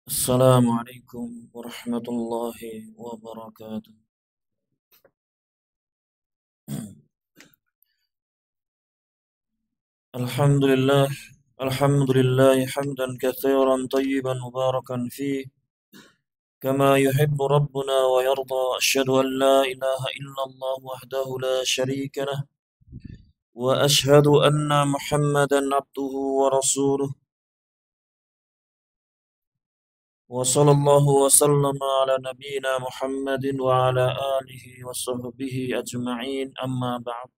السلام عليكم ورحمة الله وبركاته. الحمد لله الحمد لله حمدا كثيرا طيبا مباركا فيه كما يحب ربنا ويرضى. أشهد أن لا إله إلا الله وحده لا شريك له، وأشهد أن محمدا عبده ورسوله، وصلى الله وسلم على نبينا محمد وعلى آله وصحبه أجمعين. أما بعد.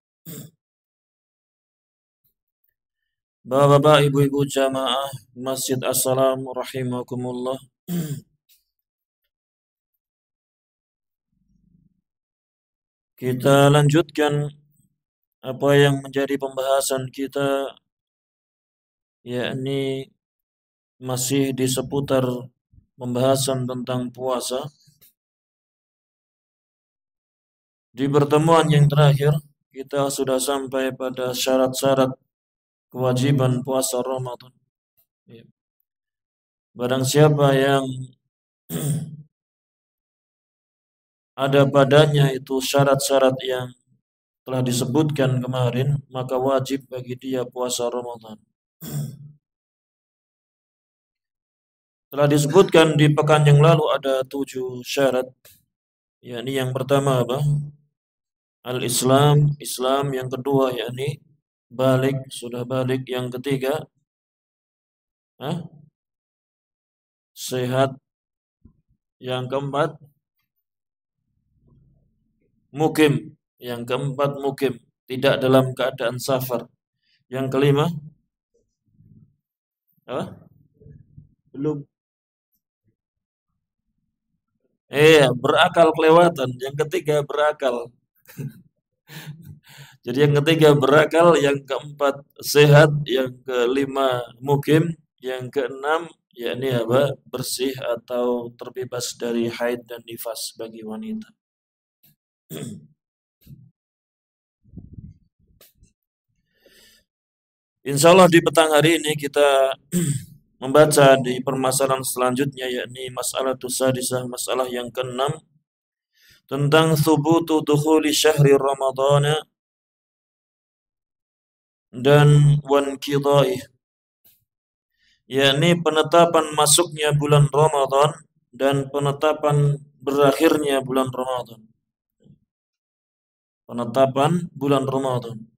Bapak-bapak, ibu-ibu jamaah Masjid As-Salam rahimakumullah. Kita lanjutkan apa yang menjadi pembahasan kita, yakni masih di seputar pembahasan tentang puasa. Di pertemuan yang terakhir kita sudah sampai pada syarat-syarat kewajiban puasa Ramadan. Barang siapa yang ada padanya itu syarat-syarat yang telah disebutkan kemarin, maka wajib bagi dia puasa Ramadan. Telah disebutkan di pekan yang lalu ada 7 syarat. Yakni yang pertama apa? Al-Islam, Islam. Yang kedua yakni balik, sudah balik. Yang ketiga sehat. Yang keempat mukim. Yang keempat mukim, tidak dalam keadaan safar. Yang kelima belum berakal kelewatan. Yang ketiga berakal. Jadi yang ketiga berakal, yang keempat sehat, yang kelima mukim, yang keenam yakni apa? Bersih atau terbebas dari haid dan nifas bagi wanita. Insyaallah di petang hari ini kita membaca di permasalahan selanjutnya, yakni masalah sadisah, masalah yang keenam, tentang thubutu dukhuli syahri Ramadhana dan wanqidha'i, yakni penetapan masuknya bulan Ramadan dan penetapan berakhirnya bulan Ramadan. Penetapan bulan Ramadan.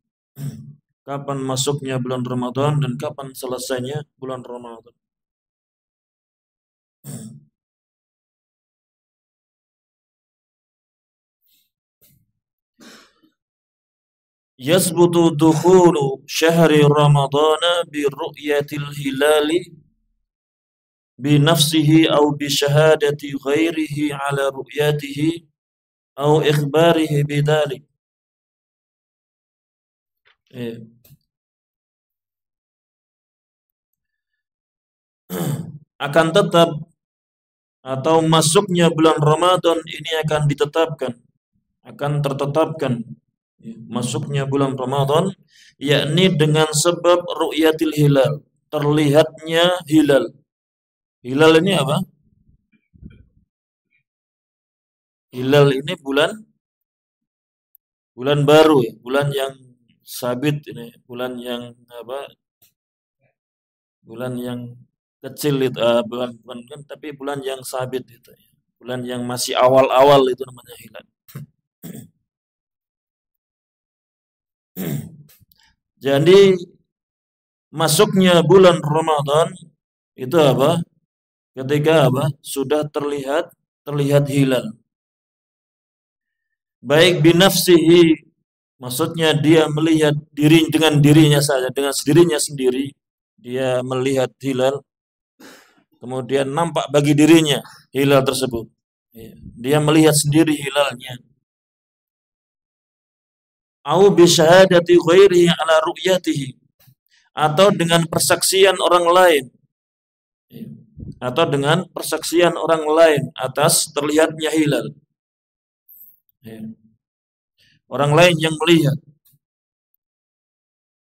Kapan masuknya bulan Ramadan dan kapan selesainya bulan Ramadan. Yasbutu dukhulu syahri Ramadana bi ru'yatil hilali bi nafsihi aw bi syahadati ghairihi ala ru'yatihi aw ikhbarihi bidzalik. Akan tetap atau masuknya bulan Ramadan ini akan ditetapkan, akan tertetapkan masuknya bulan Ramadan, yakni dengan sebab ru'yatil hilal, terlihatnya hilal. Hilal ini apa? Hilal ini bulan baru ya, bulan yang sabit ini, bulan yang apa? Bulan yang kecil itu, bulan kan, tapi bulan yang sabit itu, bulan yang masih awal-awal itu namanya hilal. Jadi masuknya bulan Ramadan itu apa? Ketika apa? Sudah terlihat hilal. Baik binafsihi, maksudnya dia melihat dengan dirinya saja, dengan sendirinya sendiri dia melihat hilal, kemudian nampak bagi dirinya hilal tersebut. Dia melihat sendiri hilalnya. Au bi syahadati ghairihi ala ru'yatihi, atau dengan persaksian orang lain. Atau dengan persaksian orang lain atas terlihatnya hilal. Orang lain yang melihat.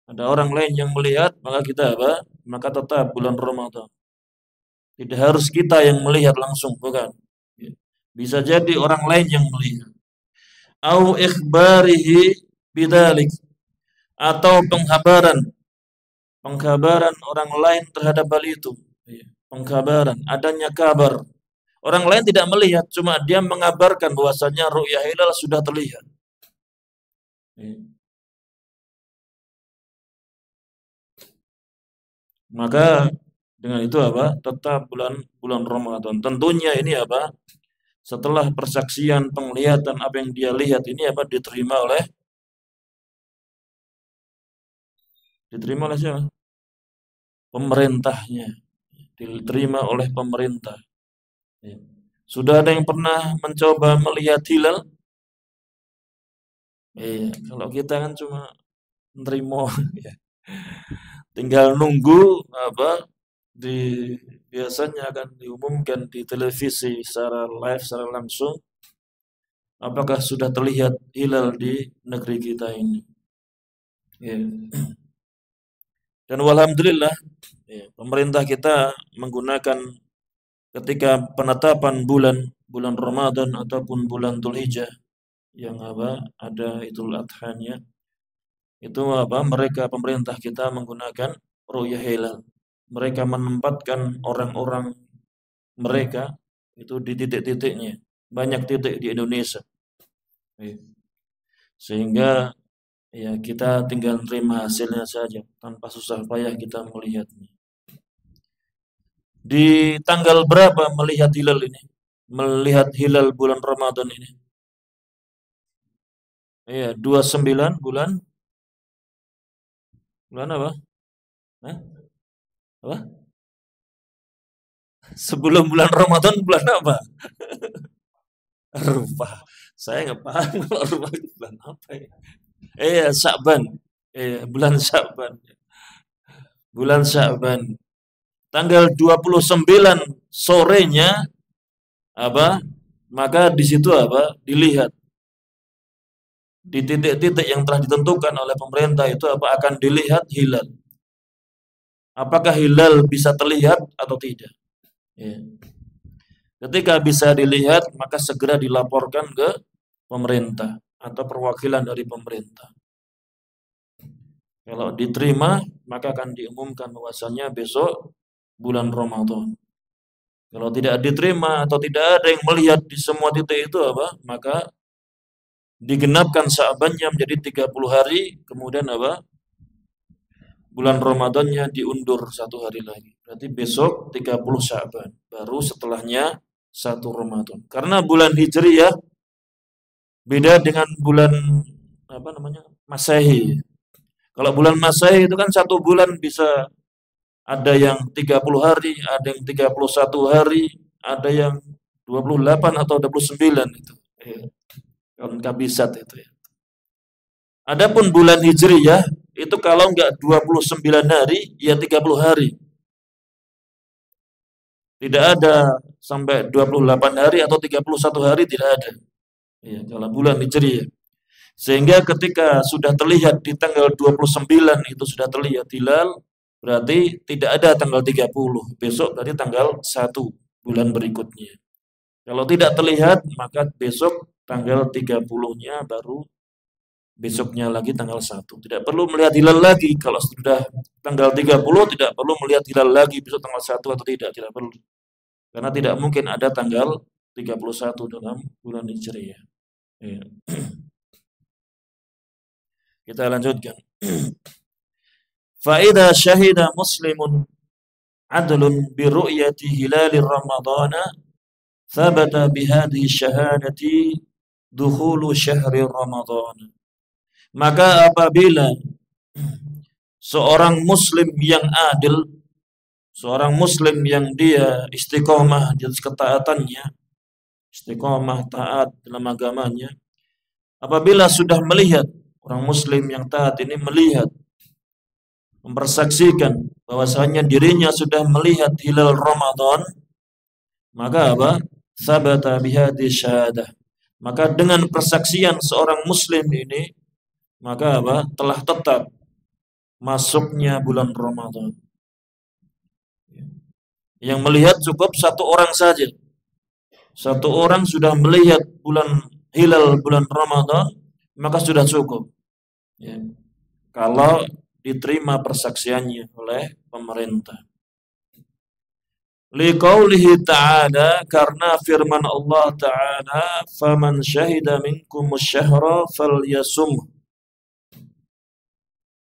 Ada orang lain yang melihat, maka kita apa? Maka tetap bulan Ramadan. Tidak harus kita yang melihat langsung, bukan. Bisa jadi orang lain yang melihat. Au ikhbarihi bidzalik, atau pengkabaran orang lain terhadap hal itu. Pengkabaran, adanya kabar. Orang lain tidak melihat, cuma dia mengabarkan bahwasanya ru'yah hilal sudah terlihat. Maka dengan itu apa? Tetap bulan Ramadan. Tentunya ini apa? Setelah persaksian penglihatan apa yang dia lihat ini apa diterima oleh siapa? Pemerintahnya. Diterima oleh pemerintah. Sudah ada yang pernah mencoba melihat hilal? Kalau kita kan cuma menerima, ya. Tinggal nunggu apa biasanya akan diumumkan di televisi secara live, secara langsung, apakah sudah terlihat hilal di negeri kita ini. Ya. Dan alhamdulillah, ya, pemerintah kita menggunakan ketika penetapan bulan Ramadan ataupun bulan Dzulhijjah yang apa ada Idul Adha-nya, itu apa mereka pemerintah kita menggunakan ru'yah hilal. Mereka menempatkan orang-orang mereka itu di titik-titiknya, banyak titik di Indonesia, sehingga ya kita tinggal terima hasilnya saja tanpa susah payah kita melihatnya. Di tanggal berapa melihat hilal ini? Melihat hilal bulan Ramadan ini? Iya, 29 bulan apa? Hah? Apa? Sebelum bulan Ramadan bulan apa? Rupa. Saya nggak paham kalau rupa itu bulan apa ya. Sya'ban. Bulan Sya'ban. Bulan Sya'ban. Tanggal 29 sorenya apa? Maka di situ apa? Dilihat. Di titik-titik yang telah ditentukan oleh pemerintah itu apa akan dilihat hilal. Apakah hilal bisa terlihat atau tidak? Ya. Ketika bisa dilihat, maka segera dilaporkan ke pemerintah atau perwakilan dari pemerintah. Kalau diterima, maka akan diumumkan bahwasanya besok bulan Ramadan. Kalau tidak diterima atau tidak ada yang melihat di semua titik itu apa? Maka digenapkan Sya'bannya menjadi 30 hari, kemudian apa? Bulan Ramadannya diundur 1 hari lagi. Berarti besok 30 Sya'ban, baru setelahnya 1 Ramadan. Karena bulan Hijriyah beda dengan bulan apa namanya? Masehi. Kalau bulan Masehi itu kan 1 bulan bisa ada yang 30 hari, ada yang 31 hari, ada yang 28 atau 29 itu. Kan kabisat itu ya. Adapun bulan Hijriyah itu kalau enggak 29 hari, ya 30 hari. Tidak ada sampai 28 hari atau 31 hari, tidak ada. Ya, kalau bulan Hijriyah. Sehingga ketika sudah terlihat di tanggal 29 itu sudah terlihat hilal, berarti tidak ada tanggal 30. Besok berarti tanggal 1 bulan berikutnya. Kalau tidak terlihat, maka besok tanggal 30-nya baru besoknya lagi tanggal 1. Tidak perlu melihat hilal lagi. Kalau sudah tanggal 30 tidak perlu melihat hilal lagi besok tanggal 1 atau tidak perlu. Karena tidak mungkin ada tanggal 31 dalam bulan Hijriyah. Ya. Kita lanjutkan. Fa idza syahida muslimun adlun bi ru'yati hilal ramadhana thabata bi hadhihi syahadati dukhulu syahri ramadhan. Maka apabila seorang muslim yang adil, seorang muslim yang dia istiqomah di atas ketaatannya, istiqomah taat dalam agamanya, apabila sudah melihat, orang muslim yang taat ini melihat, mempersaksikan bahwasanya dirinya sudah melihat hilal Ramadan, maka apa? Sabata bihadi syahadah. Maka dengan persaksian seorang muslim ini, maka apa? Telah tetap masuknya bulan Ramadan. Yang melihat cukup satu orang saja. Satu orang sudah melihat hilal bulan Ramadan, maka sudah cukup. Ya. Kalau diterima persaksiannya oleh pemerintah. Liqaulihi ta'ala, karena firman Allah Ta'ala, faman syahida minkumus syahra falyasum.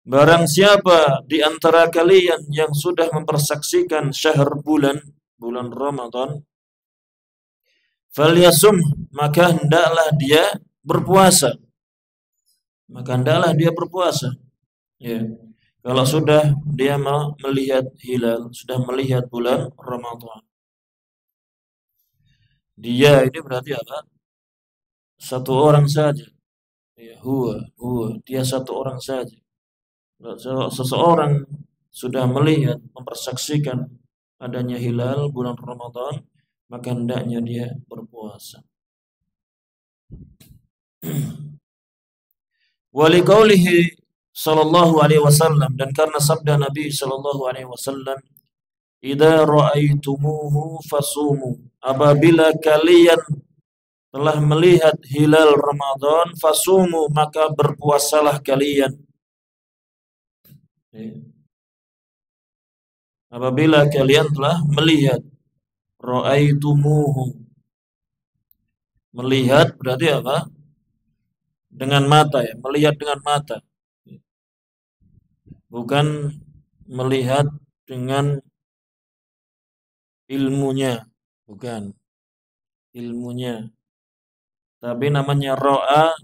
Barang siapa di antara kalian yang sudah mempersaksikan syahr bulan Ramadan, falyasum, maka hendaklah dia berpuasa. Ya. Kalau sudah dia melihat hilal, sudah melihat bulan Ramadan. Dia ini berarti apa? Satu orang saja. Ya, dia satu orang saja. Seseorang sudah melihat, mempersaksikan adanya hilal bulan Ramadan, maka hendaknya dia berpuasa. Waliqaulihi sallallahu alaihi wasallam, dan karena sabda Nabi sallallahu alaihi wasallam, idza ra'aitumuhu fasumu, apabila kalian telah melihat hilal Ramadan, fasumu, maka berpuasalah kalian. Apabila kalian telah melihat, ra'aitumuhu, melihat berarti apa? Dengan mata, ya, melihat dengan mata. Bukan melihat dengan ilmunya, bukan ilmunya. Tapi namanya ro'a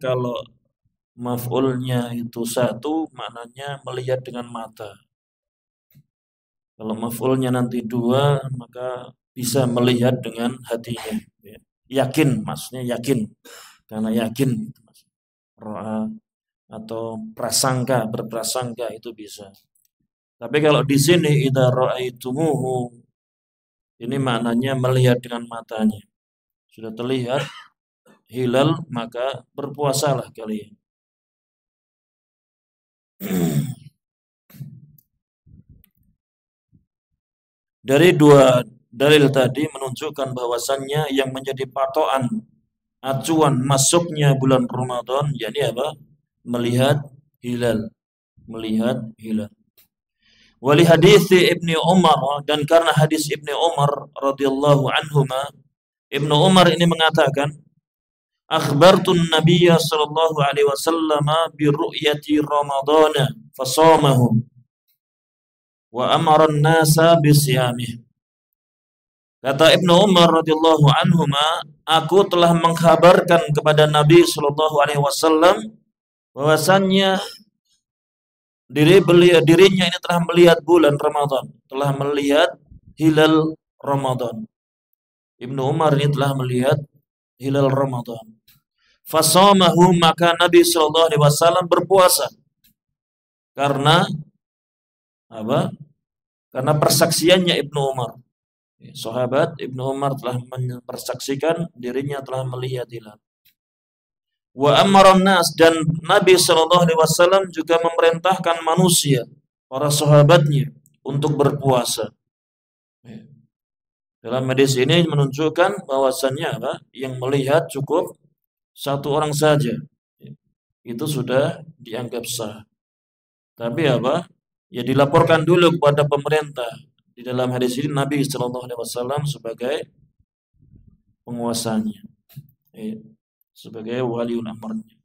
kalau maf'ulnya itu satu, maknanya melihat dengan mata. Kalau maf'ulnya nanti dua, maka bisa melihat dengan hatinya. Yakin, maksudnya yakin. Karena yakin. Ro'a atau berprasangka itu bisa. Tapi kalau di sini idza ra'aitumuhu, ini maknanya melihat dengan matanya. Sudah terlihat hilal, maka berpuasalah kalian. Dari dua dalil tadi menunjukkan bahwasannya yang menjadi patokan acuan masuknya bulan Ramadan, yakni apa? Melihat hilal. Wali hadis Ibnu Umar, dan karena hadis Ibnu Umar radhiyallahu anhuma, Ibnu Umar ini mengatakan, akhbartun Nabiyya sallallahu alaihi wasallam bi ru'yati Ramadana fasamahu wa amara an-nasa bisiyamih. Kata Ibnu Umar radhiyallahu anhuma, aku telah mengkhabarkan kepada Nabi sallallahu alaihi wasallam bahwasannya dirinya ini telah melihat bulan Ramadan, telah melihat hilal Ramadan. Ibnu Umar ini telah melihat hilal Ramadan. Fasamahu, maka Nabi sallallahu alaihi wasallam berpuasa. Karena apa? Karena persaksiannya Ibnu Umar. Sahabat Ibnu Umar telah mempersaksikan dirinya telah melihat hilal. Wa amara nas, dan Nabi sallallahu alaihi wasallam juga memerintahkan manusia, para sahabatnya, untuk berpuasa. Dalam hadis ini menunjukkan bahwasannya apa? Yang melihat cukup satu orang saja. Itu sudah dianggap sah. Tapi apa? Ya dilaporkan dulu kepada pemerintah. Di dalam hadis ini Nabi sallallahu alaihi wasallam sebagai penguasanya. Sebagai waliul amrnya.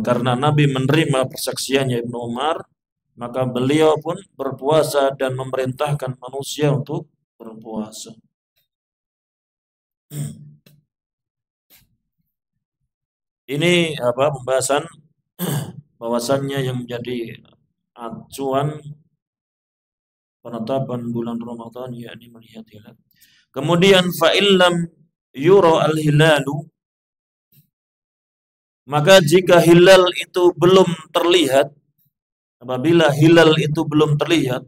Karena Nabi menerima persaksiannya Ibnu Umar, maka beliau pun berpuasa dan memerintahkan manusia untuk berpuasa. Ini pembahasan bahwasannya yang menjadi acuan penetapan bulan Ramadan yakni melihat hilal. Kemudian fa illam yura al-hilalu, maka jika hilal itu belum terlihat, apabila hilal itu belum terlihat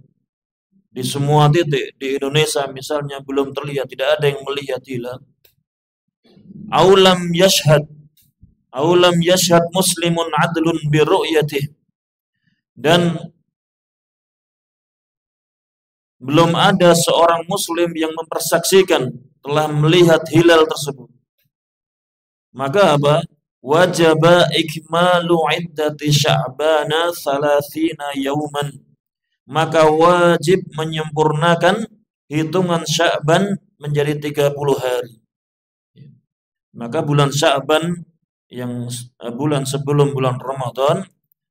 di semua titik di Indonesia misalnya belum terlihat, tidak ada yang melihat hilal, aulam yashhad muslimun adlun bi ru'yatih, dan belum ada seorang muslim yang mempersaksikan telah melihat hilal tersebut, maka apa? Wajaba ikmalu iddati Sya'bana 30 yauman. Maka wajib menyempurnakan hitungan Sya'ban menjadi 30 hari. Maka bulan Sya'ban yang bulan sebelum bulan Ramadan,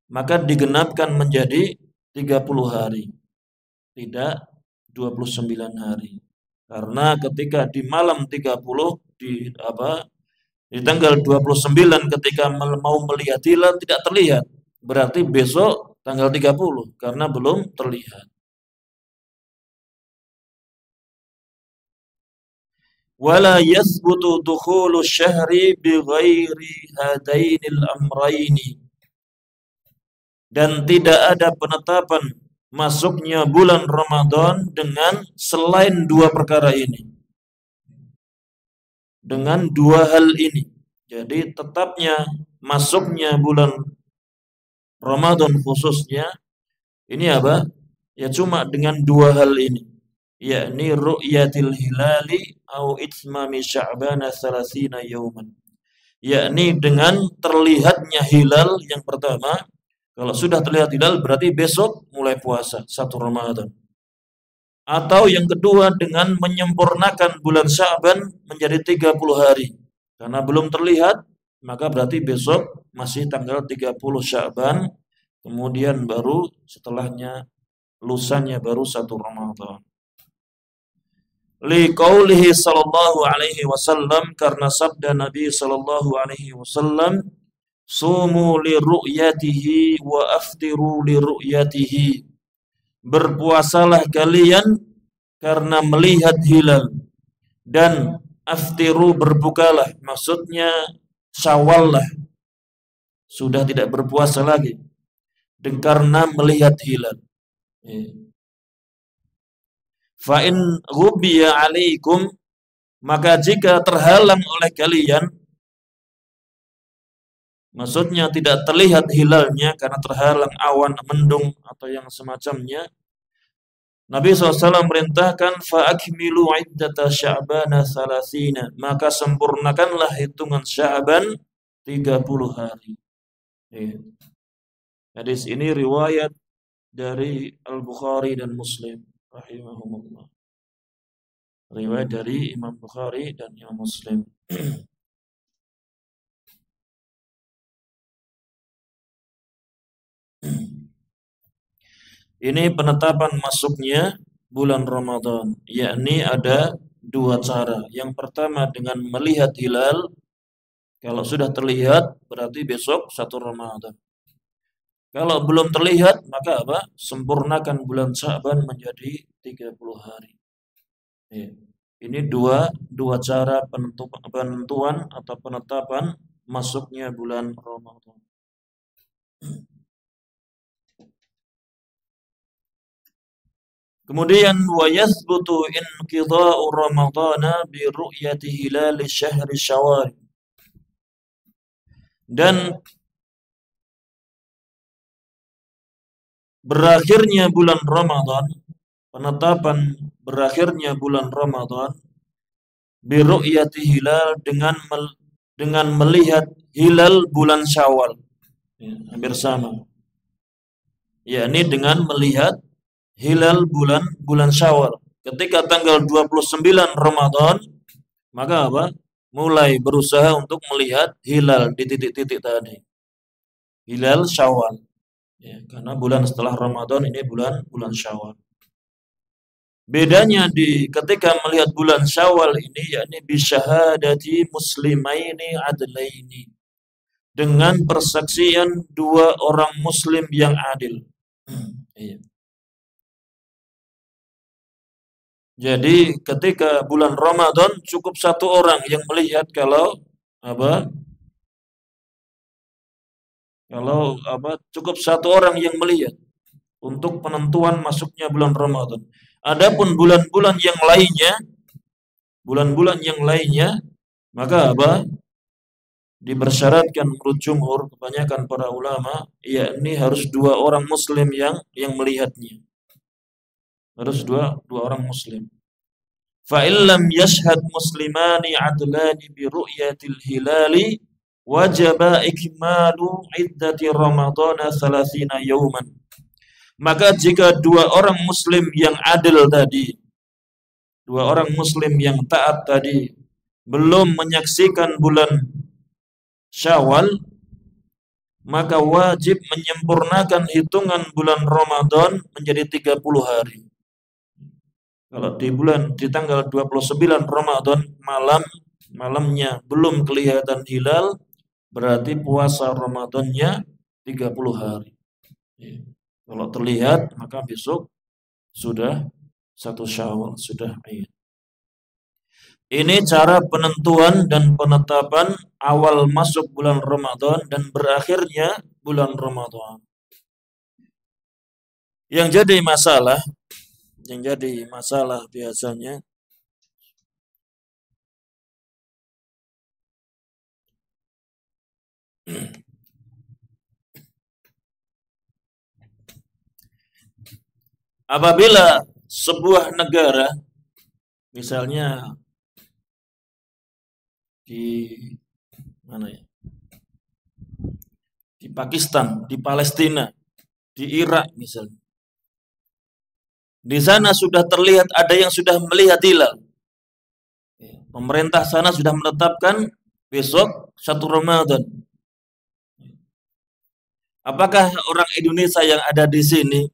maka digenapkan menjadi 30 hari. Tidak 29 hari. Karena ketika di malam 30 di tanggal 29 ketika mau melihat hilal tidak terlihat, berarti besok tanggal 30 karena belum terlihat. Wala yathbutu dukhulu syahri bighairi hadainil amraini. Dan tidak ada penetapan masuknya bulan Ramadan dengan selain dua perkara ini. Dengan dua hal ini. Jadi tetapnya masuknya bulan Ramadan khususnya ini apa? Ya cuma dengan dua hal ini. Yakni ru'yatil hilali au itmami sya'bana 30 yauman. Yakni dengan terlihatnya hilal yang pertama. Kalau sudah terlihat hilal berarti besok mulai puasa 1 Ramadan. Atau yang kedua dengan menyempurnakan bulan Sya'ban menjadi 30 hari. Karena belum terlihat, maka berarti besok masih tanggal 30 Sya'ban, kemudian baru setelahnya lusanya baru 1 Ramadan. Liqaulihi sallallahu alaihi wasallam, karena sabda Nabi sallallahu alaihi wasallam, sumu li ru'yatihi wa aftiru li ru'yatihi. Berpuasalah kalian karena melihat hilal, dan aftiru berbukalah, maksudnya syawallah, sudah tidak berpuasa lagi karena melihat hilal. Fa in ghubiya alaikum, maka jika terhalang oleh kalian, maksudnya tidak terlihat hilalnya karena terhalang awan, mendung atau yang semacamnya, Nabi SAW merintahkan fa'akmilu iddata sya'bana 30, maka sempurnakanlah hitungan Sya'ban 30 hari. Hadis ini riwayat dari Al-Bukhari dan Muslim rahimahumullah. Riwayat dari Imam Bukhari dan Imam Muslim. Ini penetapan masuknya bulan Ramadan, yakni ada dua cara. Yang pertama dengan melihat hilal, kalau sudah terlihat berarti besok 1 Ramadan. Kalau belum terlihat maka apa? Sempurnakan bulan Sya'ban menjadi 30 hari. Ini dua cara penentuan atau penetapan masuknya bulan Ramadan. Kemudian wa yathbutu inqidha'u ramadhana bi ru'yati hilal syahri syawal. Dan berakhirnya bulan Ramadan, penetapan berakhirnya bulan Ramadan bi ru'yati hilal dengan melihat hilal bulan Syawal. Hampir sama. Yakni dengan melihat hilal bulan Syawal. Ketika tanggal 29 Ramadan, maka apa? Mulai berusaha untuk melihat hilal di titik-titik tadi. Hilal Syawal. Ya, karena bulan setelah Ramadan ini bulan Syawal. Bedanya ketika melihat bulan Syawal ini yakni bisyahadati muslimaini adlaini. Dengan persaksian dua orang muslim yang adil. Jadi ketika bulan Ramadan cukup satu orang yang melihat kalau cukup satu orang yang melihat untuk penentuan masuknya bulan Ramadan. Adapun bulan-bulan yang lainnya maka dipersyaratkan menurut jumhur kebanyakan para ulama yakni harus dua orang muslim yang melihatnya. Harus dua orang muslim. Fa illam yashhad muslimani adlani bi ru'yatil hilali wajaba ikmalu iddati ramadhana 30 yauman. Maka jika dua orang muslim yang adil tadi, dua orang muslim yang taat tadi belum menyaksikan bulan Syawal, maka wajib menyempurnakan hitungan bulan Ramadan menjadi 30 hari. Kalau di tanggal 29 Ramadan malamnya belum kelihatan hilal, berarti puasa Ramadannya 30 hari. Kalau terlihat maka besok sudah 1 Syawal, sudah Id. Ini cara penentuan dan penetapan awal masuk bulan Ramadan dan berakhirnya bulan Ramadan. Yang jadi masalah biasanya apabila sebuah negara, misalnya di mana ya? Di Pakistan, di Palestina, di Irak misalnya. Di sana sudah terlihat ada yang sudah melihat hilal. Pemerintah sana sudah menetapkan besok 1 Ramadan. Apakah orang Indonesia yang ada di sini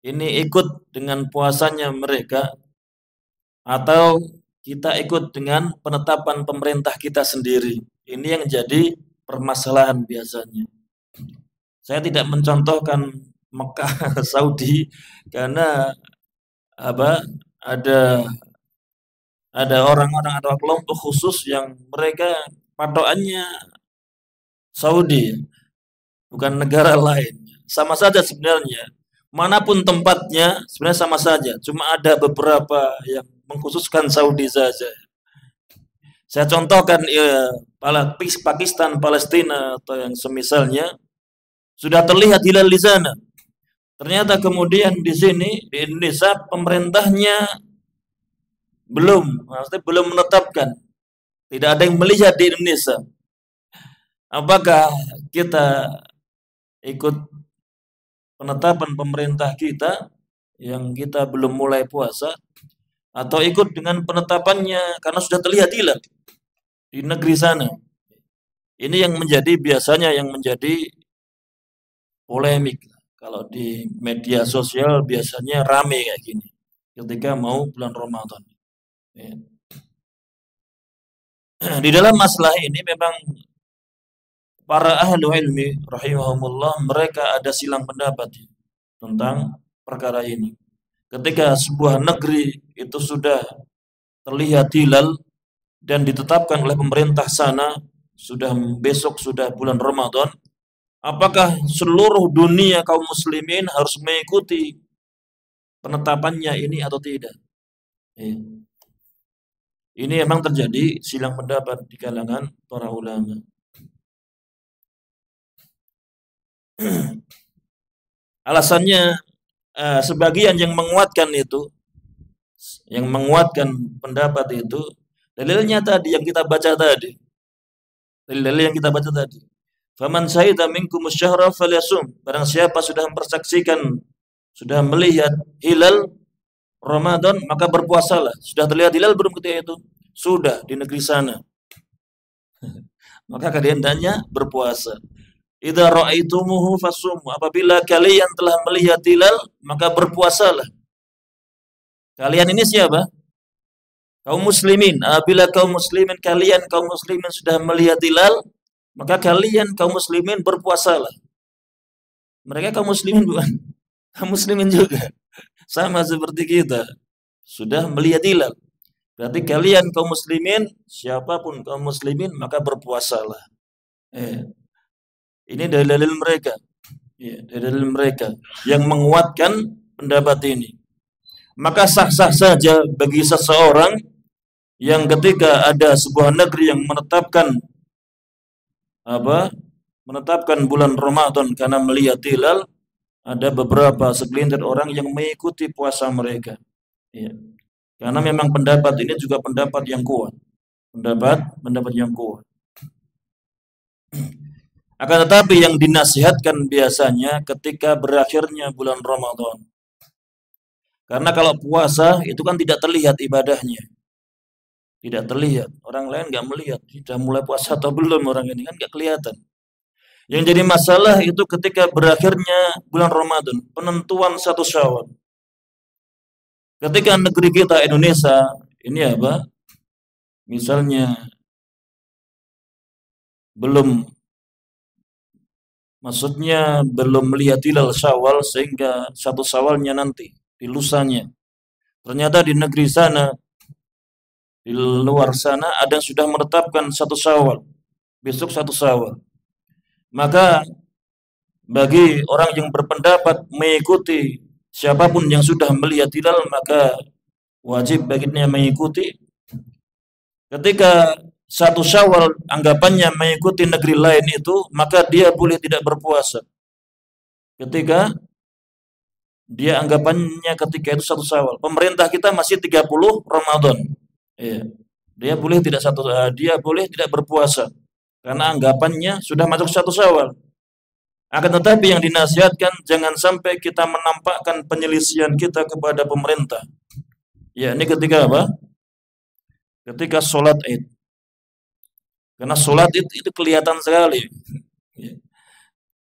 ini ikut dengan puasanya mereka atau kita ikut dengan penetapan pemerintah kita sendiri? Ini yang jadi permasalahan biasanya. Saya tidak mencontohkan Mekah, Saudi, karena ada orang-orang atau kelompok khusus yang mereka patokannya Saudi, bukan negara lain. Sama saja sebenarnya. Manapun tempatnya sebenarnya sama saja. Cuma ada beberapa yang mengkhususkan Saudi saja. Saya contohkan Pakistan, Palestina atau yang semisalnya sudah terlihat hilal di sana. Ternyata kemudian di sini di Indonesia pemerintahnya belum menetapkan. Tidak ada yang melihat di Indonesia. Apakah kita ikut penetapan pemerintah kita yang kita belum mulai puasa atau ikut dengan penetapannya karena sudah terlihat hilal di negeri sana? Ini yang biasanya menjadi polemik. Kalau di media sosial biasanya rame kayak gini ketika mau bulan Ramadan. Di dalam masalah ini memang para ahli ilmi rahimahumullah mereka ada silang pendapat tentang perkara ini. Ketika sebuah negeri itu sudah terlihat hilal dan ditetapkan oleh pemerintah sana besok sudah bulan Ramadan, apakah seluruh dunia kaum muslimin harus mengikuti penetapannya ini atau tidak? Ini memang terjadi silang pendapat di kalangan para ulama. Alasannya sebagian yang menguatkan pendapat itu, dalilnya tadi yang kita baca tadi. Dalil yang kita baca tadi. Faman syahida minkum asyhara falyasum. Barang siapa sudah mempersaksikan, sudah melihat hilal Ramadan, maka berpuasalah. Sudah terlihat hilal belum ketika itu? Sudah di negeri sana. Maka kalian hendaknya berpuasa. Idza ra'aitumuhu fasum. Apabila kalian telah melihat hilal, maka berpuasalah. Kalian ini siapa? Kaum muslimin. Apabila kaum muslimin sudah melihat hilal, maka kalian kaum muslimin berpuasalah. Mereka kaum muslimin bukan? Kaum muslimin juga. Sama seperti kita. Sudah melihat hilal. Berarti kalian kaum muslimin, siapapun kaum muslimin, maka berpuasalah. Ini dalil mereka. Dalil mereka yang menguatkan pendapat ini. Maka sah-sah saja bagi seseorang yang ketika ada sebuah negeri yang menetapkan bulan Ramadan karena melihat hilal, ada beberapa segelintir orang yang mengikuti puasa mereka. Ya. Karena memang pendapat ini juga pendapat yang kuat. Pendapat yang kuat. Akan tetapi yang dinasihatkan biasanya ketika berakhirnya bulan Ramadan. Karena kalau puasa itu kan tidak terlihat ibadahnya. Tidak terlihat. Orang lain nggak melihat. Sudah mulai puasa atau belum orang ini kan nggak kelihatan. Yang jadi masalah itu ketika berakhirnya bulan Ramadan. Penentuan satu Syawal. Ketika negeri kita Indonesia ini apa? Misalnya belum melihat hilal Syawal sehingga satu Syawalnya nanti di lusanya. Ternyata di negeri sana, di luar sana ada yang sudah menetapkan satu Syawal, besok satu Syawal. Maka bagi orang yang berpendapat mengikuti siapapun yang sudah melihat hilal, maka wajib baginya mengikuti. Ketika satu Syawal anggapannya mengikuti negeri lain itu, maka dia boleh tidak berpuasa. Ketika dia anggapannya ketika itu satu Syawal. Pemerintah kita masih 30 Ramadan. Iya. Dia boleh tidak berpuasa karena anggapannya sudah masuk satu Syawal. Akan tetapi yang dinasihatkan jangan sampai kita menampakkan penyelisihan kita kepada pemerintah. Ya, ini ketika apa? Ketika sholat Id. Karena sholat itu kelihatan sekali. Ya,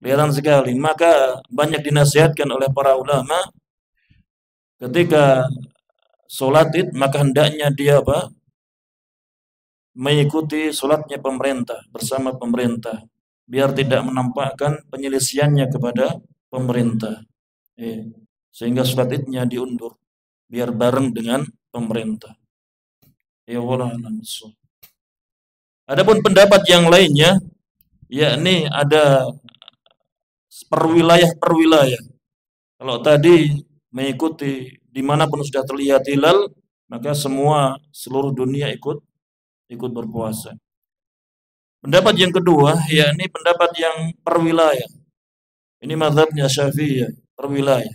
kelihatan sekali. Maka banyak dinasihatkan oleh para ulama ketika sholat Id maka hendaknya dia apa? Mengikuti sholatnya pemerintah bersama pemerintah biar tidak menampakkan penyelisihannya kepada pemerintah. Sehingga sholat Idnya diundur biar bareng dengan pemerintah. Ya Allah. Adapun pendapat yang lainnya, yakni ada per wilayah. Kalau tadi mengikuti dimanapun sudah terlihat hilal, maka seluruh dunia ikut berpuasa. Pendapat yang kedua, yakni pendapat yang per wilayah. Ini mazhabnya Syafi'iyah, per wilayah.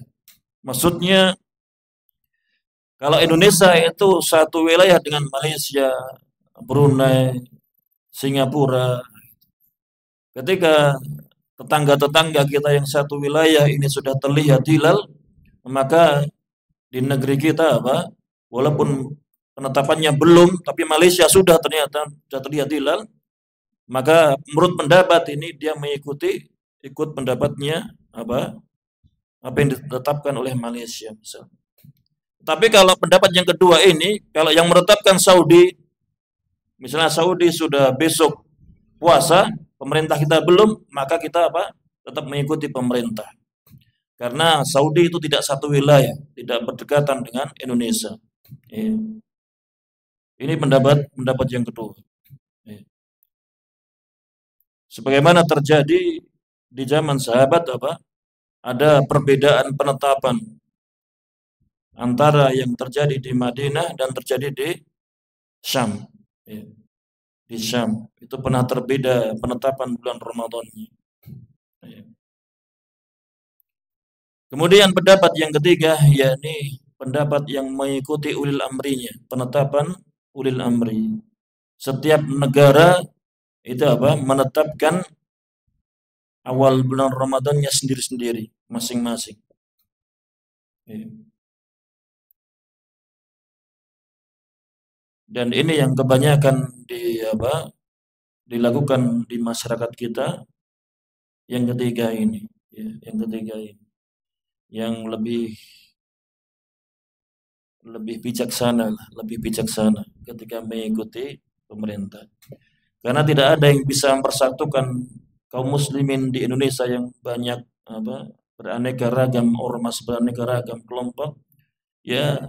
Maksudnya kalau Indonesia itu satu wilayah dengan Malaysia, Brunei, Singapura. Ketika tetangga-tetangga kita yang satu wilayah ini sudah terlihat hilal, maka di negeri kita apa? Walaupun penetapannya belum, tapi Malaysia sudah terlihat hilal, maka menurut pendapat ini dia ikut pendapatnya apa yang ditetapkan oleh Malaysia misalnya. Tapi kalau pendapat yang kedua ini, kalau yang menetapkan Saudi, misalnya Saudi sudah besok puasa, pemerintah kita belum, maka kita apa? Tetap mengikuti pemerintah. Karena Saudi itu tidak satu wilayah, tidak berdekatan dengan Indonesia. Ini pendapat yang kedua. Sebagaimana terjadi di zaman sahabat apa? Ada perbedaan penetapan antara yang terjadi di Madinah dan terjadi di Syam. Di Syam itu pernah terbeda penetapan bulan Ramadannya. Kemudian pendapat yang ketiga, yakni pendapat yang mengikuti ulil amrinya, penetapan ulil amri. Setiap negara itu apa? Menetapkan awal bulan Ramadannya sendiri-sendiri, masing-masing. Dan ini yang kebanyakan dilakukan di masyarakat kita. Yang ketiga ini, yang lebih bijaksana ketika mengikuti pemerintah. Karena tidak ada yang bisa mempersatukan kaum muslimin di Indonesia yang banyak beraneka ragam ormas, beraneka ragam kelompok, ya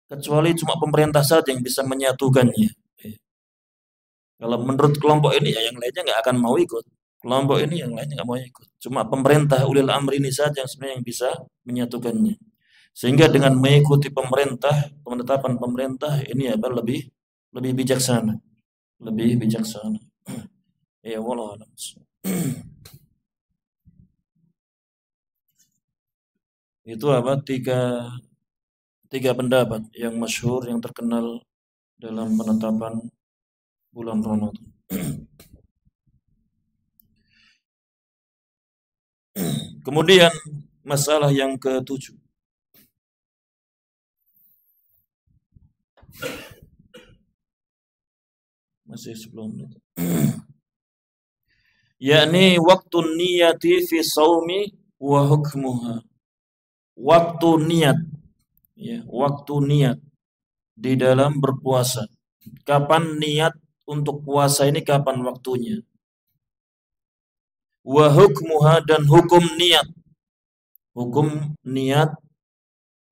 kecuali cuma pemerintah saja yang bisa menyatukannya. Kalau menurut kelompok ini ya yang lainnya nggak akan mau ikut. Kelompok ini yang lainnya nggak mau ikut. Cuma pemerintah ulil amri ini saja yang sebenarnya yang bisa menyatukannya. Sehingga dengan mengikuti penetapan pemerintah ini lebih bijaksana. Lebih bijaksana. Ya wallah. Itu apa? Tiga pendapat yang masyhur, yang terkenal dalam penetapan bulan Ramadan. Kemudian masalah yang ketujuh, masih sebelum itu, yakni waktu niyati fi saumi wa hukmuha. Waktu niat, ya, waktu niat di dalam berpuasa. Kapan niat untuk puasa ini, kapan waktunya? Wa hukmuha, dan hukum niat. Hukum niat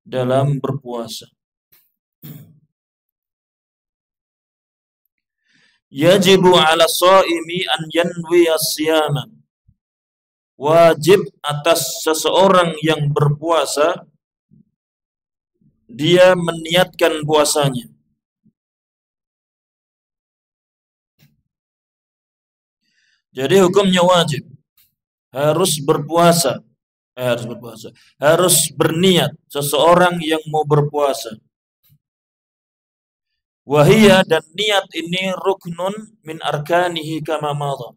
dalam berpuasa. Yajibu ala shaimi an yanwi as-siyama. Wajib atas seseorang yang berpuasa dia meniatkan puasanya. Jadi hukumnya wajib, harus berpuasa, harus berniat seseorang yang mau berpuasa. Wahia, dan niat ini ruknun min arkanihi kama madha.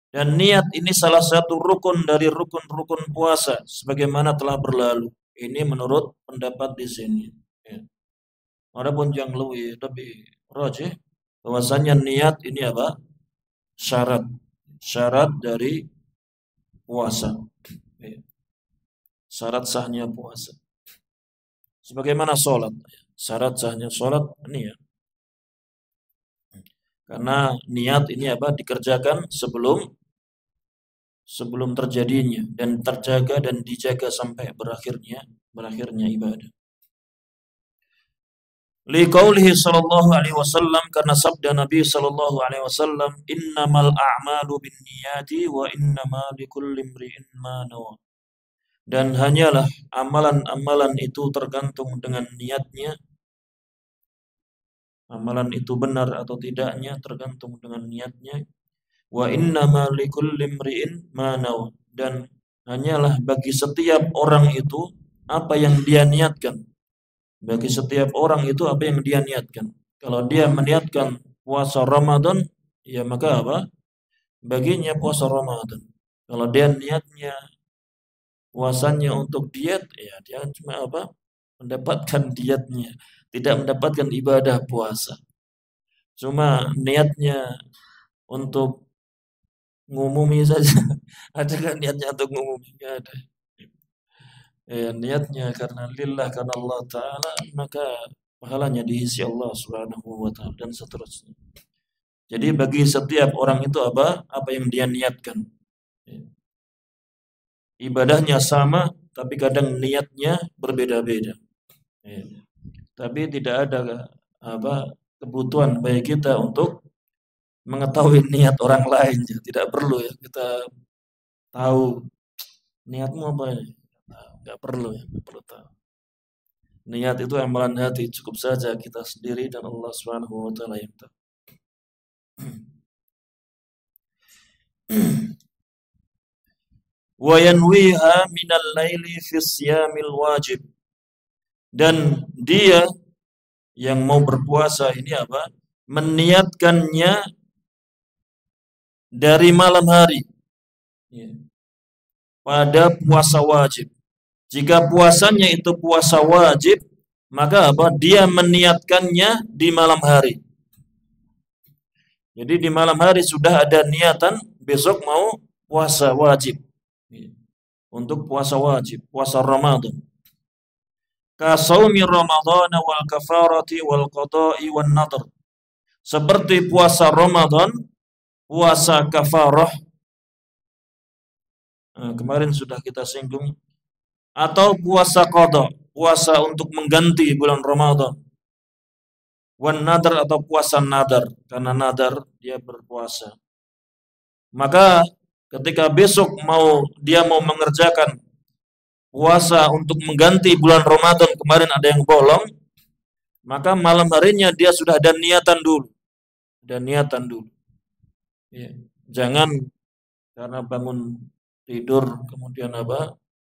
Dan niat ini salah satu rukun dari rukun-rukun puasa sebagaimana telah berlalu. Ini menurut pendapat di sini. Ya. Adapun yang lebih rajih bahwasanya niat ini apa? Syarat dari puasa. Ya. Syarat sahnya puasa. Sebagaimana sholat, syarat sahnya sholat niat. Karena niat ini apa? Dikerjakan sebelum terjadinya, dan terjaga dan dijaga sampai berakhirnya ibadah. Liqaulihi sallallahu alaihi wasallam, karena sabda Nabi sallallahu alaihi wasallam, innamal a'malu binniyati wa innama likulli imri'in ma nawa. Dan hanyalah amalan-amalan itu tergantung dengan niatnya. Amalan itu benar atau tidaknya tergantung dengan niatnya. Wa innama likulli imri'in ma nawa. Dan hanyalah bagi setiap orang itu apa yang dia niatkan. Bagi setiap orang itu apa yang dia niatkan. Kalau dia meniatkan puasa Ramadan, ya maka apa? Baginya puasa Ramadan. Kalau dia niatnya puasanya untuk diet, ya dia cuma apa? Mendapatkan dietnya, tidak mendapatkan ibadah puasa. Cuma niatnya untuk ngumumi saja. Ada kan niatnya untuk ngumumi? Nggak ada. Ya, niatnya karena lillah, karena Allah Ta'ala, maka pahalanya diisi Allah Subhanahu wa Ta'ala, dan seterusnya. Jadi bagi setiap orang itu apa yang dia niatkan. Ibadahnya sama, tapi kadang niatnya berbeda-beda. Tapi tidak ada kebutuhan bagi kita untuk mengetahui niat orang lain. Tidak perlu ya kita tahu niatmu apa ya. Nggak perlu tahu. Niat itu amalan hati, cukup saja kita sendiri dan Allah Subhanahu wa Ta'ala yang tahu. Wa yanwiha minal laili fi siyamil wajib. Dan dia yang mau berpuasa ini apa? Meniatkannya dari malam hari. Pada puasa wajib. Jika puasanya itu puasa wajib, maka apa? Dia meniatkannya di malam hari. Jadi di malam hari sudah ada niatan besok mau puasa wajib. Untuk puasa wajib, puasa Ramadan. Ka shaumi Ramadan wal kafarati wal qada'i wan nadhr. Seperti puasa Ramadan, puasa kafarah. Kemarin sudah kita singgung. Atau puasa qada, puasa untuk mengganti bulan Ramadan. Wan nadar, atau puasa nadar, karena nadar dia berpuasa. Maka ketika besok dia mau mengerjakan puasa untuk mengganti bulan Ramadan, kemarin ada yang bolong, maka malam harinya dia sudah ada niatan dulu. Ya. Jangan karena bangun tidur kemudian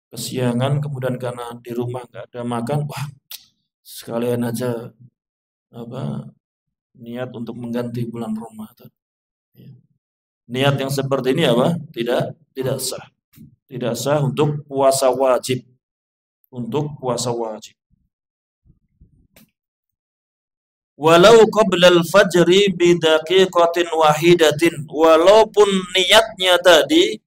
kesiangan, kemudian karena di rumah nggak ada makan, wah sekalian aja apa niat untuk mengganti bulan Ramadan. Ya. Niat yang seperti ini apa? Tidak sah. Tidak sah untuk puasa wajib. Untuk puasa wajib. Walau qablal fajri bidaqiqatin wahidatin, walaupun niatnya tadi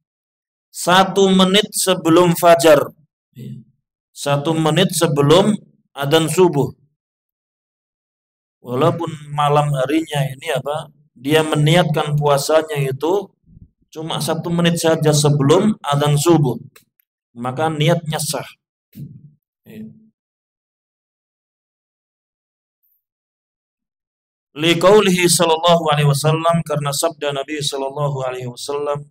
1 menit sebelum fajar, 1 menit sebelum adzan subuh, walaupun malam harinya ini apa, dia meniatkan puasanya itu cuma 1 menit saja sebelum adzan subuh, maka niatnya sah. Liqaulihi sallallahu alaihi wasallam, karena sabda Nabi sallallahu alaihi wasallam,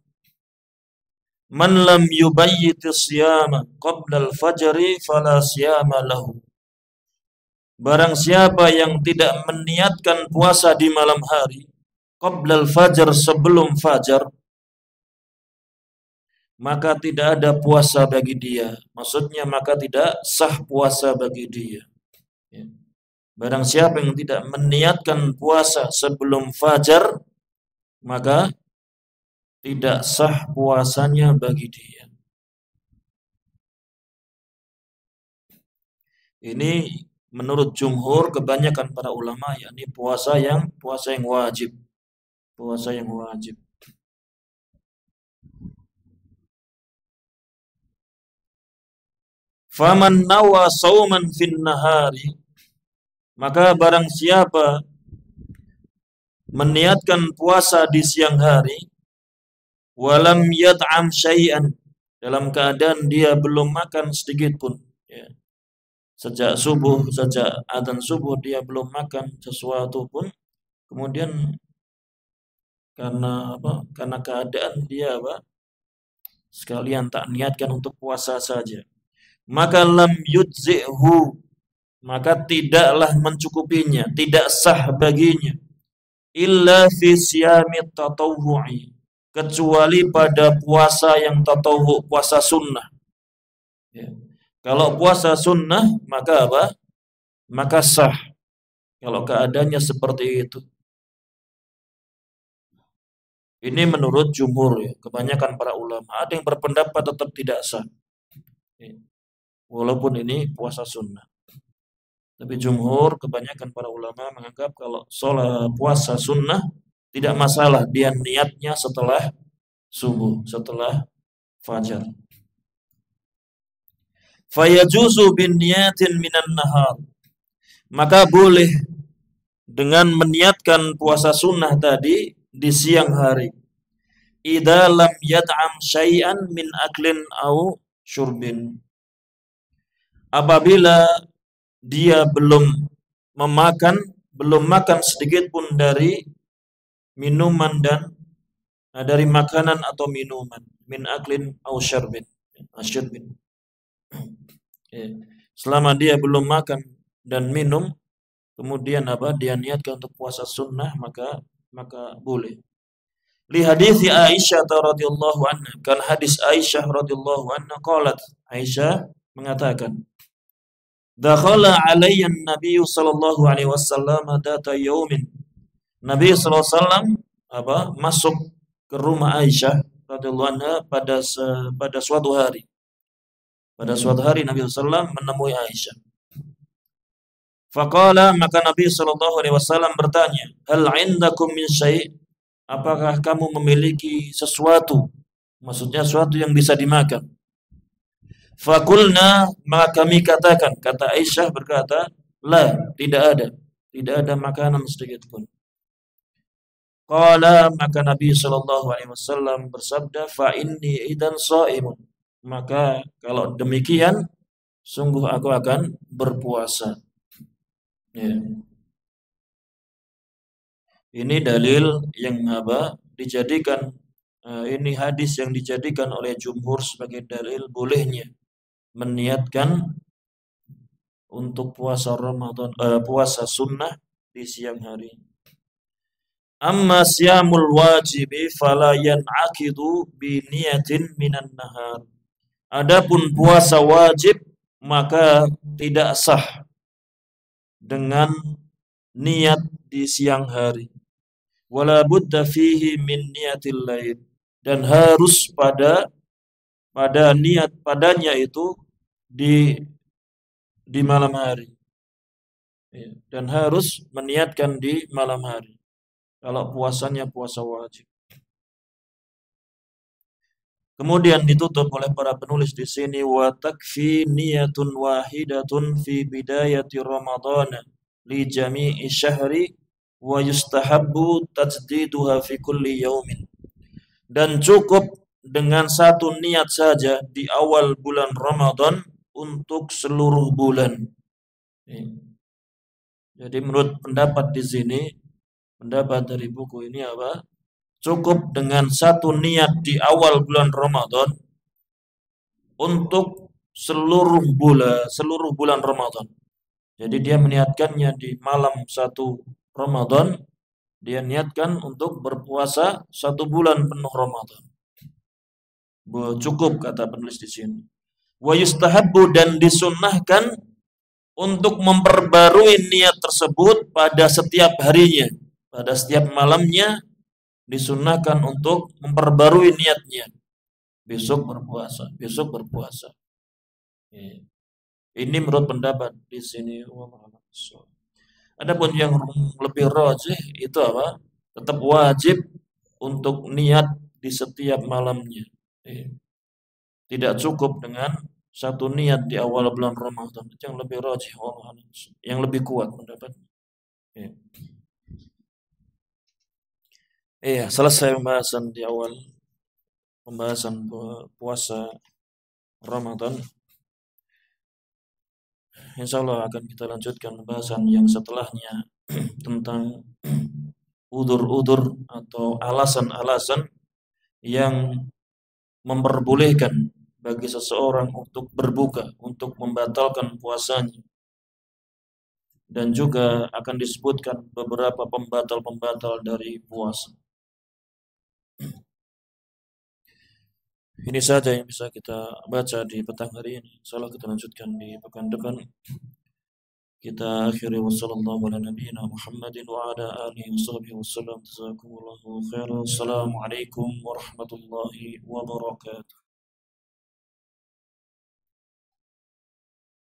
man lam yubayyiti siyama qabla al-fajri fala siyama lahu. Barang siapa yang tidak meniatkan puasa di malam hari qabla al-fajr, sebelum fajar, maka tidak ada puasa bagi dia. Maksudnya maka tidak sah puasa bagi dia. Barang siapa yang tidak meniatkan puasa sebelum fajar, maka tidak sah puasanya bagi dia. Ini menurut jumhur kebanyakan para ulama, yakni puasa yang wajib. Puasa yang wajib. Faman nawa sauman fin nahari, maka barang siapa meniatkan puasa di siang hari, walam yat'am syai'an, dalam keadaan dia belum makan sedikit pun, ya. Sejak subuh, sejak adzan subuh dia belum makan sesuatu pun, kemudian karena apa? Karena keadaan dia apa? Sekalian tak niatkan untuk puasa saja. Maka lam yujzi'hu, maka tidaklah mencukupinya, tidak sah baginya, illa fi siyamit tatawwu'i, kecuali pada puasa yang tatawwu', puasa sunnah. Ya. Kalau puasa sunnah maka apa? Maka sah. Kalau keadaannya seperti itu. Ini menurut jumhur, ya, kebanyakan para ulama. Ada yang berpendapat tetap tidak sah, ya, walaupun ini puasa sunnah. Tapi jumhur, kebanyakan para ulama menganggap kalau sholat puasa sunnah tidak masalah, dia niatnya setelah subuh, setelah fajar. Fayajuzu bin niyatin minan nahar, maka boleh dengan meniatkan puasa sunnah tadi di siang hari. Idza lam yat'am syai'an min aklin au syurbin, apabila dia belum makan sedikit pun dari minuman dan dari makanan atau minuman, min aklin au syurbin, asyurbin. Selama dia belum makan dan minum, kemudian apa? Dia niatkan untuk puasa sunnah, maka boleh. Li hadits Aisyah radhiyallahu anha, kan hadis Aisyah radhiyallahu anha qalat, Aisyah mengatakan, dakhala alayya an-nabiy sallallahu alaihi wasallam data yaumin, Nabi sallallahu alaihi wasallam masuk ke rumah Aisyah radhiyallahu anha pada suatu hari. Pada suatu hari Nabi sallallahu alaihi wasallam menemui Aisyah. Faqala, maka Nabi sallallahu alaihi wasallam bertanya, hal indakum min syai', apakah kamu memiliki sesuatu? Maksudnya sesuatu yang bisa dimakan. Fakulna, maka kami katakan, kata Aisyah berkata, la, tidak ada makanan sedikit pun. Qala, maka Nabi sallallahu alaihi wasallam bersabda, fa inni idan shaimun, maka kalau demikian sungguh aku akan berpuasa. Ya. Ini dalil yang dijadikan, ini hadis yang dijadikan oleh jumhur sebagai dalil bolehnya meniatkan untuk puasa Ramadan, puasa sunnah di siang hari. Amma siyamul wajibi fala yan'aqidu bi niyatin minan nahar. Adapun puasa wajib maka tidak sah dengan niat di siang hari. Wala budda fihi min niyatil lail, dan harus pada niat padanya itu di malam hari. Ya, dan harus meniatkan di malam hari. Kalau puasanya puasa wajib. Kemudian ditutup oleh para penulis di sini, wa takfi niyatun wahidatun fi bidayati Ramadan li jami'i syahri wa yustahabbu tajdiduha fi kulli yaumin. Dan cukup dengan satu niat saja di awal bulan Ramadan untuk seluruh bulan. Jadi menurut pendapat di sini, pendapat dari buku ini apa? Cukup dengan satu niat di awal bulan Ramadan untuk seluruh bulan Ramadan. Jadi dia meniatkannya di malam satu Ramadan, dia niatkan untuk berpuasa satu bulan penuh Ramadan. Cukup kata penulis di sini. Wa yustahabbu, dan disunnahkan untuk memperbarui niat tersebut pada setiap harinya, pada setiap malamnya disunnahkan untuk memperbarui niatnya. Besok berpuasa, besok berpuasa. Ini menurut pendapat di sini. Adapun yang lebih rajih itu apa? Tetap wajib untuk niat di setiap malamnya. Tidak cukup dengan satu niat di awal bulan Ramadan. Yang lebih rajih, yang lebih kuat pendapat. Selesai pembahasan di awal pembahasan puasa Ramadan. Insya Allah akan kita lanjutkan pembahasan yang setelahnya tentang udur-udur atau alasan-alasan yang memperbolehkan bagi seseorang untuk berbuka, untuk membatalkan puasanya. Dan juga akan disebutkan beberapa pembatal-pembatal dari puasa. Ini saja yang bisa kita baca di petang hari ini. Insyaallah kita lanjutkan di pekan depan. Kita akhiri wassallallahu ala nabiyyina Muhammadin wa ala alihi washabbihi wasallam. Jazakumullahu khairan. Assalamualaikum warahmatullahi wabarakatuh.